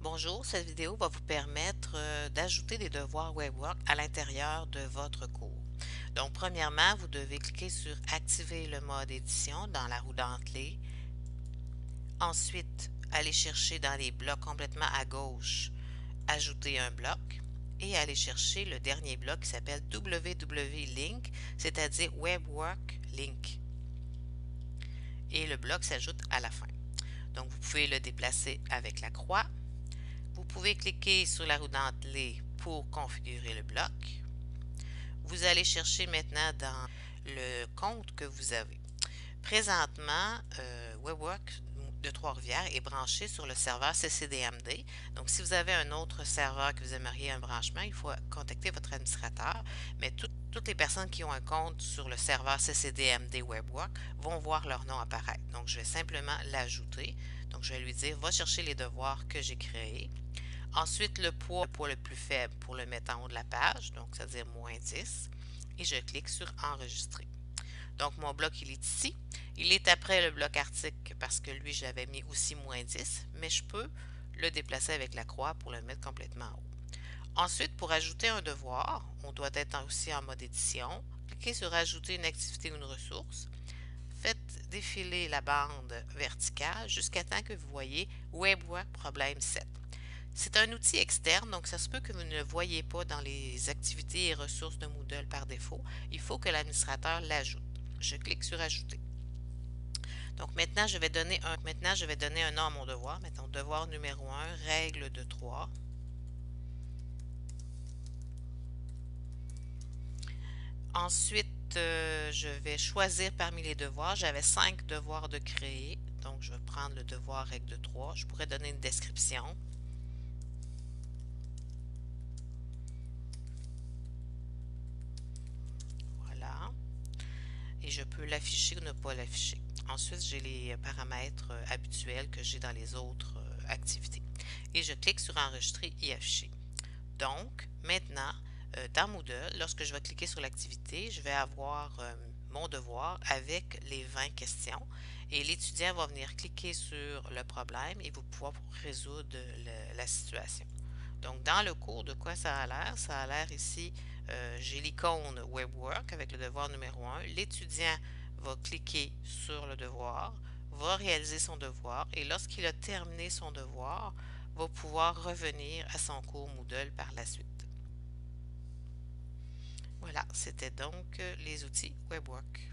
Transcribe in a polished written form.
Bonjour, cette vidéo va vous permettre d'ajouter des devoirs WebWork à l'intérieur de votre cours. Donc, premièrement, vous devez cliquer sur Activer le mode édition dans la roue dentelée. Ensuite, aller chercher dans les blocs complètement à gauche, Ajouter un bloc et aller chercher le dernier bloc qui s'appelle WW Link, c'est-à-dire WebWork Link. Et le bloc s'ajoute à la fin. Donc, vous pouvez le déplacer avec la croix. Vous pouvez cliquer sur la roue dentelée pour configurer le bloc. Vous allez chercher maintenant dans le compte que vous avez. Présentement, WebWork de Trois-Rivières est branché sur le serveur CCDMD. Donc, si vous avez un autre serveur que vous aimeriez un branchement, il faut contacter votre administrateur. Mais toutes les personnes qui ont un compte sur le serveur CCDMD WebWork vont voir leur nom apparaître. Donc, je vais simplement l'ajouter. Donc, je vais lui dire, va chercher les devoirs que j'ai créés. Ensuite, le poids le plus faible pour le mettre en haut de la page, donc c'est-à-dire -10. Et je clique sur Enregistrer. Donc, mon bloc, il est ici. Il est après le bloc article parce que lui, je l'avais mis aussi -10, mais je peux le déplacer avec la croix pour le mettre complètement en haut. Ensuite, pour ajouter un devoir, on doit être aussi en mode édition. Cliquez sur Ajouter une activité ou une ressource. Faites défiler la bande verticale jusqu'à temps que vous voyez WebWork Problème 7. C'est un outil externe, donc ça se peut que vous ne le voyez pas dans les activités et ressources de Moodle par défaut. Il faut que l'administrateur l'ajoute. Je clique sur Ajouter. Donc maintenant, je vais donner un nom à mon devoir. Mettons devoir numéro 1, règle de 3. Ensuite, je vais choisir parmi les devoirs. J'avais 5 devoirs de créer. Donc, je vais prendre le devoir règle de 3. Je pourrais donner une description. Voilà. Et je peux l'afficher ou ne pas l'afficher. Ensuite, j'ai les paramètres habituels que j'ai dans les autres activités. Et je clique sur Enregistrer et afficher. Donc, maintenant, dans Moodle, lorsque je vais cliquer sur l'activité, je vais avoir mon devoir avec les 20 questions et l'étudiant va venir cliquer sur le problème et va pouvoir résoudre la situation. Donc, dans le cours, de quoi ça a l'air? Ça a l'air ici, j'ai l'icône WebWork avec le devoir numéro 1. L'étudiant va cliquer sur le devoir, va réaliser son devoir et lorsqu'il a terminé son devoir, va pouvoir revenir à son cours Moodle par la suite. Voilà, c'était donc les outils WebWork.